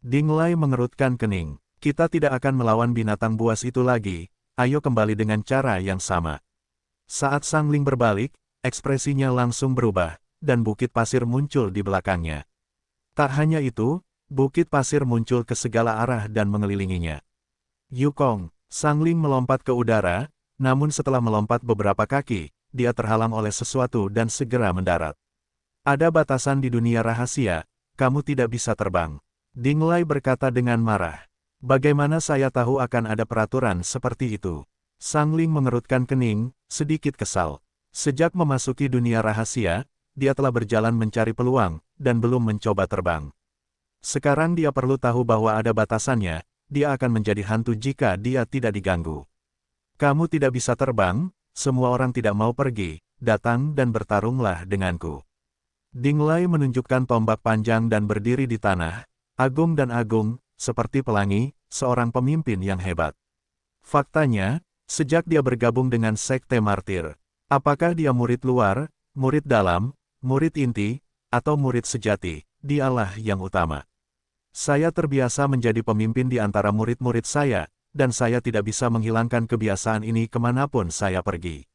Dinglai mengerutkan kening. Kita tidak akan melawan binatang buas itu lagi, ayo kembali dengan cara yang sama. Saat Sangling berbalik, ekspresinya langsung berubah, dan bukit pasir muncul di belakangnya. Tak hanya itu, bukit pasir muncul ke segala arah dan mengelilinginya. Yukong, Sangling melompat ke udara, namun setelah melompat beberapa kaki, dia terhalang oleh sesuatu dan segera mendarat. Ada batasan di dunia rahasia, kamu tidak bisa terbang. Dinglai berkata dengan marah. Bagaimana saya tahu akan ada peraturan seperti itu? Sangling mengerutkan kening, sedikit kesal. Sejak memasuki dunia rahasia, dia telah berjalan mencari peluang, dan belum mencoba terbang. Sekarang dia perlu tahu bahwa ada batasannya, dia akan menjadi hantu jika dia tidak diganggu. Kamu tidak bisa terbang, semua orang tidak mau pergi, datang dan bertarunglah denganku. Dinglai menunjukkan tombak panjang dan berdiri di tanah, agung dan agung, seperti pelangi, seorang pemimpin yang hebat. Faktanya, sejak dia bergabung dengan Sekte Martir, apakah dia murid luar, murid dalam, murid inti, atau murid sejati, dialah yang utama. Saya terbiasa menjadi pemimpin di antara murid-murid saya, dan saya tidak bisa menghilangkan kebiasaan ini kemanapun saya pergi.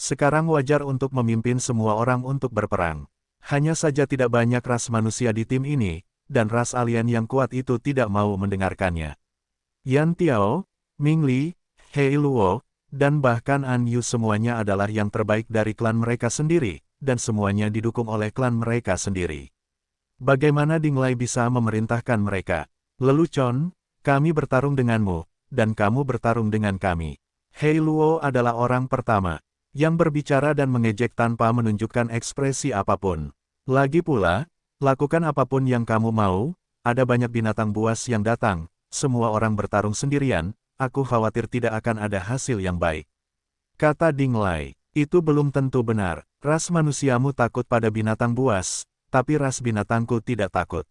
Sekarang wajar untuk memimpin semua orang untuk berperang. Hanya saja tidak banyak ras manusia di tim ini, dan ras alien yang kuat itu tidak mau mendengarkannya. Yan Tiao, Ming Li, Hei Luo, dan bahkan An Yu semuanya adalah yang terbaik dari klan mereka sendiri, dan semuanya didukung oleh klan mereka sendiri. Bagaimana Dinglai bisa memerintahkan mereka? Lelucon, kami bertarung denganmu, dan kamu bertarung dengan kami. Hei Luo adalah orang pertama yang berbicara dan mengejek tanpa menunjukkan ekspresi apapun. Lagi pula, lakukan apapun yang kamu mau, ada banyak binatang buas yang datang, semua orang bertarung sendirian, aku khawatir tidak akan ada hasil yang baik. Kata Dinglai, itu belum tentu benar, ras manusiamu takut pada binatang buas, tapi ras binatangku tidak takut.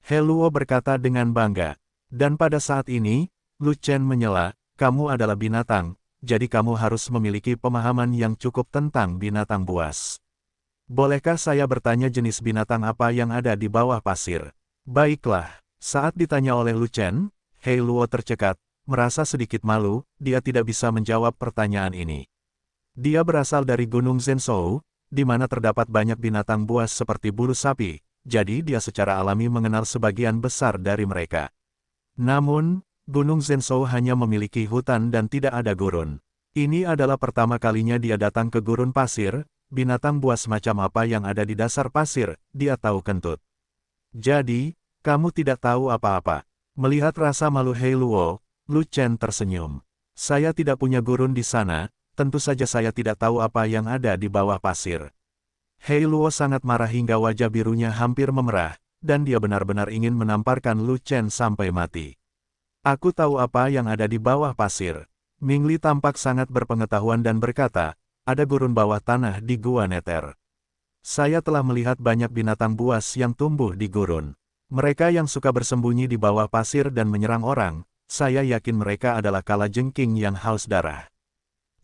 He Luo berkata dengan bangga, dan pada saat ini, Lu Chen menyela, kamu adalah binatang, jadi kamu harus memiliki pemahaman yang cukup tentang binatang buas. Bolehkah saya bertanya jenis binatang apa yang ada di bawah pasir? Baiklah, saat ditanya oleh Lu Chen, Hei Luo tercekat, merasa sedikit malu, dia tidak bisa menjawab pertanyaan ini. Dia berasal dari Gunung Zhenzhou, di mana terdapat banyak binatang buas seperti bulu sapi, jadi dia secara alami mengenal sebagian besar dari mereka. Namun, Gunung Zhenzhou hanya memiliki hutan dan tidak ada gurun. Ini adalah pertama kalinya dia datang ke gurun pasir, binatang buas macam apa yang ada di dasar pasir, dia tahu kentut. Jadi, kamu tidak tahu apa-apa. Melihat rasa malu Hei Luo, Lu Chen tersenyum. Saya tidak punya gurun di sana, tentu saja saya tidak tahu apa yang ada di bawah pasir. Hei Luo sangat marah hingga wajah birunya hampir memerah, dan dia benar-benar ingin menamparkan Lu Chen sampai mati. Aku tahu apa yang ada di bawah pasir. Ming Li tampak sangat berpengetahuan dan berkata, ada gurun bawah tanah di Gua Neter. Saya telah melihat banyak binatang buas yang tumbuh di gurun. Mereka yang suka bersembunyi di bawah pasir dan menyerang orang, saya yakin mereka adalah kalajengking yang haus darah.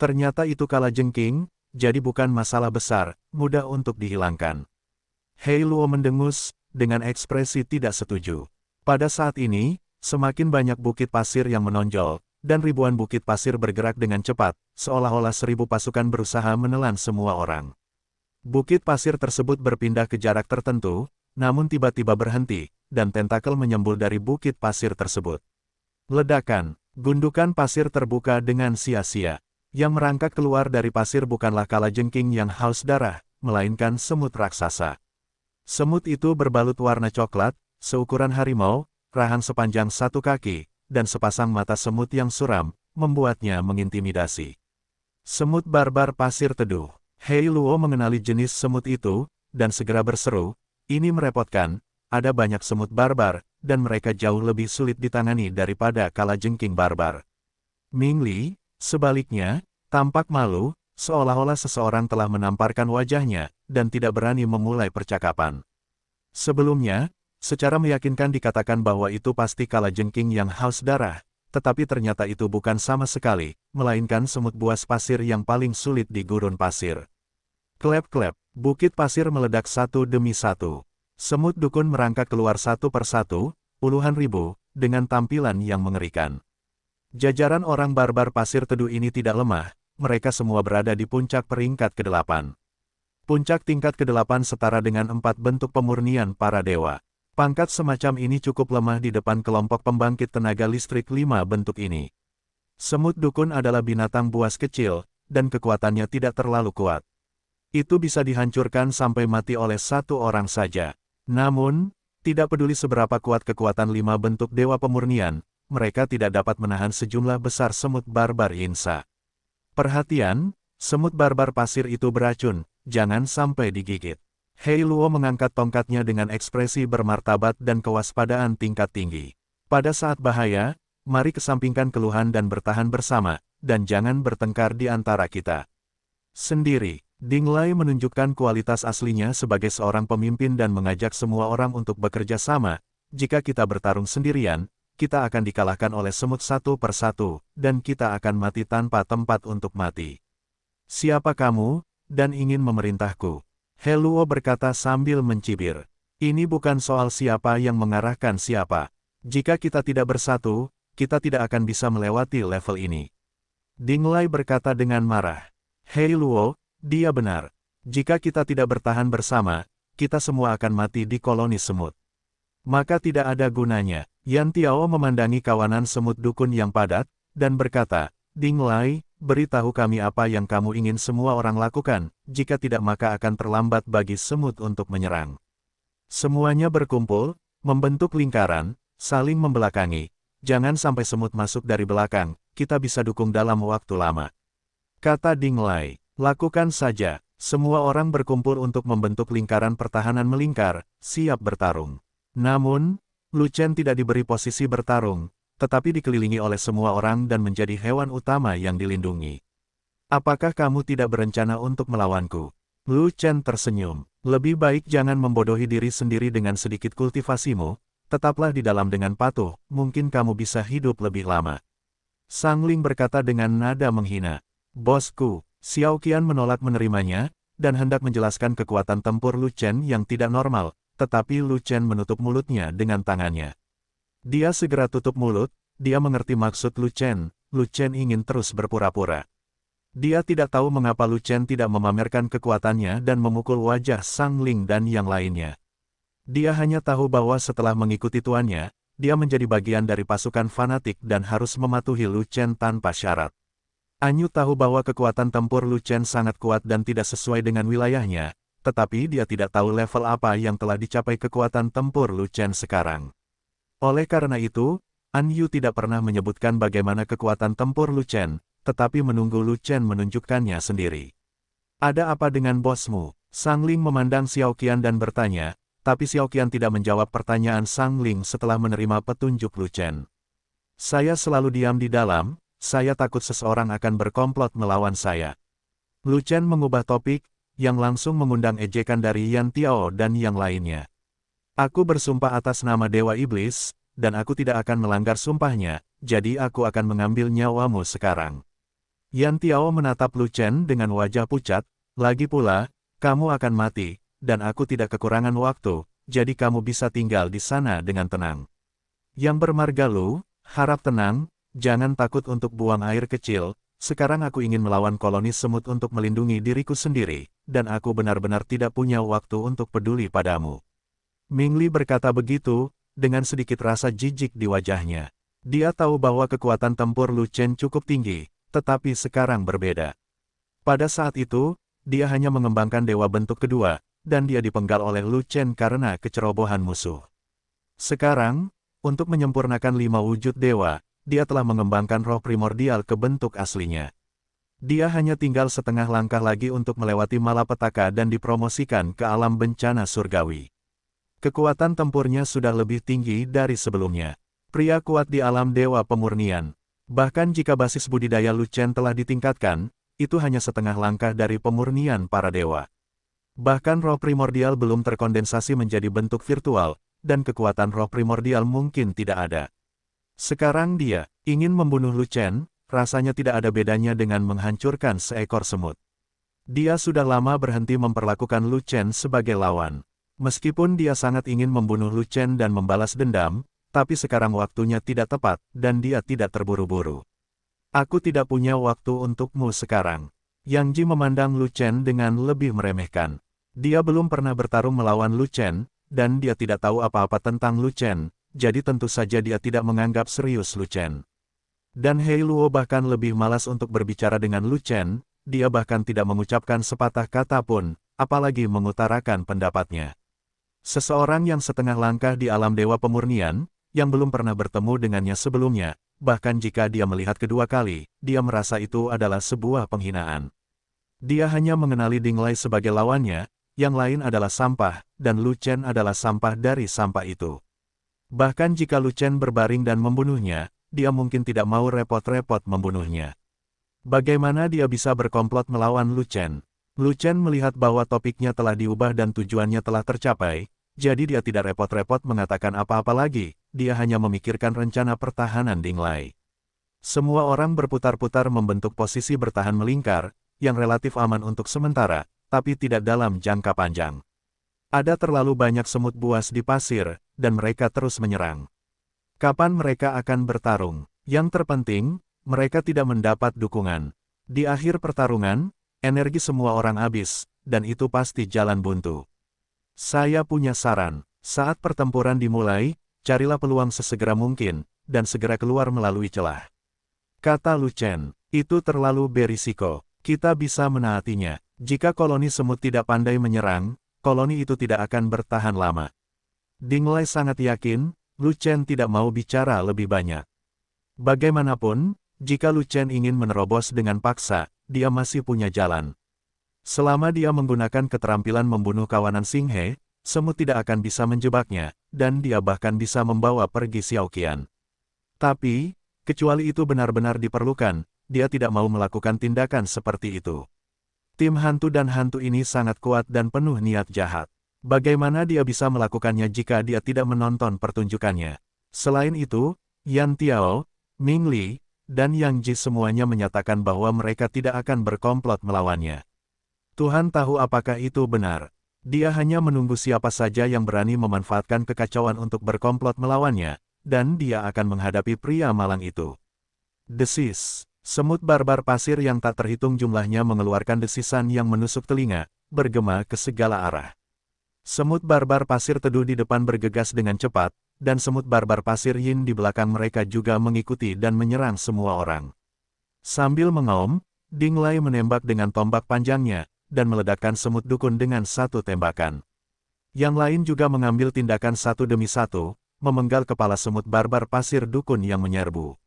Ternyata itu kalajengking, jadi bukan masalah besar, mudah untuk dihilangkan. Hei Luo mendengus, dengan ekspresi tidak setuju. Pada saat ini, semakin banyak bukit pasir yang menonjol, dan ribuan bukit pasir bergerak dengan cepat, seolah-olah 1000 pasukan berusaha menelan semua orang. Bukit pasir tersebut berpindah ke jarak tertentu, namun tiba-tiba berhenti, dan tentakel menyembul dari bukit pasir tersebut. Ledakan, gundukan pasir terbuka dengan sia-sia. Yang merangkak keluar dari pasir bukanlah kalajengking yang haus darah, melainkan semut raksasa. Semut itu berbalut warna coklat, seukuran harimau, rahang sepanjang 1 kaki, dan sepasang mata semut yang suram, membuatnya mengintimidasi. Semut barbar pasir teduh. Hei Luo mengenali jenis semut itu, dan segera berseru, ini merepotkan, ada banyak semut barbar, dan mereka jauh lebih sulit ditangani daripada kalajengking barbar. Mingli, sebaliknya, tampak malu, seolah-olah seseorang telah menamparkan wajahnya, dan tidak berani memulai percakapan. Sebelumnya, secara meyakinkan dikatakan bahwa itu pasti kalajengking yang haus darah, tetapi ternyata itu bukan sama sekali, melainkan semut buas pasir yang paling sulit di gurun pasir. Klep-klep, bukit pasir meledak satu demi satu. Semut dukun merangkak keluar satu persatu, puluhan ribu, dengan tampilan yang mengerikan. Jajaran orang barbar pasir teduh ini tidak lemah, mereka semua berada di puncak peringkat ke-8. Puncak tingkat ke-8 setara dengan 4 bentuk pemurnian para dewa. Pangkat semacam ini cukup lemah di depan kelompok pembangkit tenaga listrik 5 bentuk ini. Semut dukun adalah binatang buas kecil, dan kekuatannya tidak terlalu kuat. Itu bisa dihancurkan sampai mati oleh satu orang saja. Namun, tidak peduli seberapa kuat kekuatan 5 bentuk dewa pemurnian, mereka tidak dapat menahan sejumlah besar semut barbar Yinsa. Perhatian, semut barbar pasir itu beracun, jangan sampai digigit. Hei Luo mengangkat tongkatnya dengan ekspresi bermartabat dan kewaspadaan tingkat tinggi. Pada saat bahaya, mari kesampingkan keluhan dan bertahan bersama, dan jangan bertengkar di antara kita sendiri. Ding Lai menunjukkan kualitas aslinya sebagai seorang pemimpin dan mengajak semua orang untuk bekerja sama. Jika kita bertarung sendirian, kita akan dikalahkan oleh semut satu persatu, dan kita akan mati tanpa tempat untuk mati. Siapa kamu, dan ingin memerintahku? He Luo berkata sambil mencibir. Ini bukan soal siapa yang mengarahkan siapa. Jika kita tidak bersatu, kita tidak akan bisa melewati level ini. Ding Lai berkata dengan marah. Hei Luo, dia benar. Jika kita tidak bertahan bersama, kita semua akan mati di koloni semut. Maka tidak ada gunanya. Yan Tiao memandangi kawanan semut dukun yang padat, dan berkata, Ding Lai, beritahu kami apa yang kamu ingin semua orang lakukan, jika tidak maka akan terlambat bagi semut untuk menyerang. Semuanya berkumpul, membentuk lingkaran, saling membelakangi. Jangan sampai semut masuk dari belakang, kita bisa dukung dalam waktu lama. Kata Ding Lai. Lakukan saja, semua orang berkumpul untuk membentuk lingkaran pertahanan melingkar, siap bertarung. Namun, Lu Chen tidak diberi posisi bertarung, tetapi dikelilingi oleh semua orang dan menjadi hewan utama yang dilindungi. Apakah kamu tidak berencana untuk melawanku? Lu Chen tersenyum. Lebih baik jangan membodohi diri sendiri dengan sedikit kultivasimu, tetaplah di dalam dengan patuh, mungkin kamu bisa hidup lebih lama. Sang Ling berkata dengan nada menghina. Bosku. Xiao Qian menolak menerimanya, dan hendak menjelaskan kekuatan tempur Lu Chen yang tidak normal, tetapi Lu Chen menutup mulutnya dengan tangannya. Dia segera tutup mulut, dia mengerti maksud Lu Chen ingin terus berpura-pura. Dia tidak tahu mengapa Lu Chen tidak memamerkan kekuatannya dan memukul wajah Sang Ling dan yang lainnya. Dia hanya tahu bahwa setelah mengikuti tuannya, dia menjadi bagian dari pasukan fanatik dan harus mematuhi Lu Chen tanpa syarat. Anyu tahu bahwa kekuatan tempur Lu Chen sangat kuat dan tidak sesuai dengan wilayahnya, tetapi dia tidak tahu level apa yang telah dicapai kekuatan tempur Lu Chen sekarang. Oleh karena itu, Anyu tidak pernah menyebutkan bagaimana kekuatan tempur Lu Chen, tetapi menunggu Lu Chen menunjukkannya sendiri. Ada apa dengan bosmu? Sang Ling memandang Xiao Qian dan bertanya, tapi Xiao Qian tidak menjawab pertanyaan Sang Ling setelah menerima petunjuk Lu Chen. Saya selalu diam di dalam. Saya takut seseorang akan berkomplot melawan saya. Lu Chen mengubah topik, yang langsung mengundang ejekan dari Yan Tiao dan yang lainnya. Aku bersumpah atas nama Dewa Iblis, dan aku tidak akan melanggar sumpahnya, jadi aku akan mengambil nyawamu sekarang. Yan Tiao menatap Lu Chen dengan wajah pucat, lagi pula, kamu akan mati, dan aku tidak kekurangan waktu, jadi kamu bisa tinggal di sana dengan tenang. Yang bermarga Lu, harap tenang. Jangan takut untuk buang air kecil, sekarang aku ingin melawan koloni semut untuk melindungi diriku sendiri, dan aku benar-benar tidak punya waktu untuk peduli padamu. Ming Li berkata begitu, dengan sedikit rasa jijik di wajahnya. Dia tahu bahwa kekuatan tempur Lu Chen cukup tinggi, tetapi sekarang berbeda. Pada saat itu, dia hanya mengembangkan dewa bentuk kedua, dan dia dipenggal oleh Lu Chen karena kecerobohan musuh. Sekarang, untuk menyempurnakan 5 wujud dewa, dia telah mengembangkan roh primordial ke bentuk aslinya. Dia hanya tinggal setengah langkah lagi untuk melewati malapetaka dan dipromosikan ke alam bencana surgawi. Kekuatan tempurnya sudah lebih tinggi dari sebelumnya. Pria kuat di alam dewa pemurnian. Bahkan jika basis budidaya Lu Chen telah ditingkatkan, itu hanya setengah langkah dari pemurnian para dewa. Bahkan roh primordial belum terkondensasi menjadi bentuk virtual, dan kekuatan roh primordial mungkin tidak ada. Sekarang dia ingin membunuh Lu Chen, rasanya tidak ada bedanya dengan menghancurkan seekor semut. Dia sudah lama berhenti memperlakukan Lu Chen sebagai lawan. Meskipun dia sangat ingin membunuh Lu Chen dan membalas dendam, tapi sekarang waktunya tidak tepat, dan dia tidak terburu-buru. Aku tidak punya waktu untukmu sekarang. Yang Ji memandang Lu Chen dengan lebih meremehkan. Dia belum pernah bertarung melawan Lu Chen, dan dia tidak tahu apa-apa tentang Lu Chen, jadi tentu saja dia tidak menganggap serius Lu Chen. Dan Hei Luo bahkan lebih malas untuk berbicara dengan Lu Chen, dia bahkan tidak mengucapkan sepatah kata pun, apalagi mengutarakan pendapatnya. Seseorang yang setengah langkah di alam dewa pemurnian, yang belum pernah bertemu dengannya sebelumnya, bahkan jika dia melihat kedua kali, dia merasa itu adalah sebuah penghinaan. Dia hanya mengenali Ding Lai sebagai lawannya, yang lain adalah sampah, dan Lu Chen adalah sampah dari sampah itu. Bahkan jika Lu Chen berbaring dan membunuhnya, dia mungkin tidak mau repot-repot membunuhnya. Bagaimana dia bisa berkomplot melawan Lu Chen? Lu Chen melihat bahwa topiknya telah diubah dan tujuannya telah tercapai, jadi dia tidak repot-repot mengatakan apa-apa lagi, dia hanya memikirkan rencana pertahanan Ding Lai. Semua orang berputar-putar membentuk posisi bertahan melingkar, yang relatif aman untuk sementara, tapi tidak dalam jangka panjang. Ada terlalu banyak semut buas di pasir, dan mereka terus menyerang. Kapan mereka akan bertarung? Yang terpenting, mereka tidak mendapat dukungan. Di akhir pertarungan, energi semua orang habis, dan itu pasti jalan buntu. Saya punya saran, saat pertempuran dimulai, carilah peluang sesegera mungkin, dan segera keluar melalui celah. Kata Lu Chen, itu terlalu berisiko, kita bisa menaatinya. Jika koloni semut tidak pandai menyerang, koloni itu tidak akan bertahan lama. Ding Lai sangat yakin, Lu Chen tidak mau bicara lebih banyak. Bagaimanapun, jika Lu Chen ingin menerobos dengan paksa, dia masih punya jalan. Selama dia menggunakan keterampilan membunuh kawanan Xing He, semut tidak akan bisa menjebaknya, dan dia bahkan bisa membawa pergi Xiao Qian. Tapi, kecuali itu benar-benar diperlukan, dia tidak mau melakukan tindakan seperti itu. Tim hantu dan hantu ini sangat kuat dan penuh niat jahat. Bagaimana dia bisa melakukannya jika dia tidak menonton pertunjukannya? Selain itu, Yan Tiao, Ming Li, dan Yang Ji semuanya menyatakan bahwa mereka tidak akan berkomplot melawannya. Tuhan tahu apakah itu benar. Dia hanya menunggu siapa saja yang berani memanfaatkan kekacauan untuk berkomplot melawannya, dan dia akan menghadapi pria malang itu. Desis. Semut barbar pasir yang tak terhitung jumlahnya mengeluarkan desisan yang menusuk telinga, bergema ke segala arah. Semut barbar pasir teduh di depan bergegas dengan cepat, dan semut barbar pasir Yin di belakang mereka juga mengikuti dan menyerang semua orang. Sambil mengaum, Ding Lai menembak dengan tombak panjangnya, dan meledakkan semut dukun dengan satu tembakan. Yang lain juga mengambil tindakan satu demi satu, memenggal kepala semut barbar pasir dukun yang menyerbu.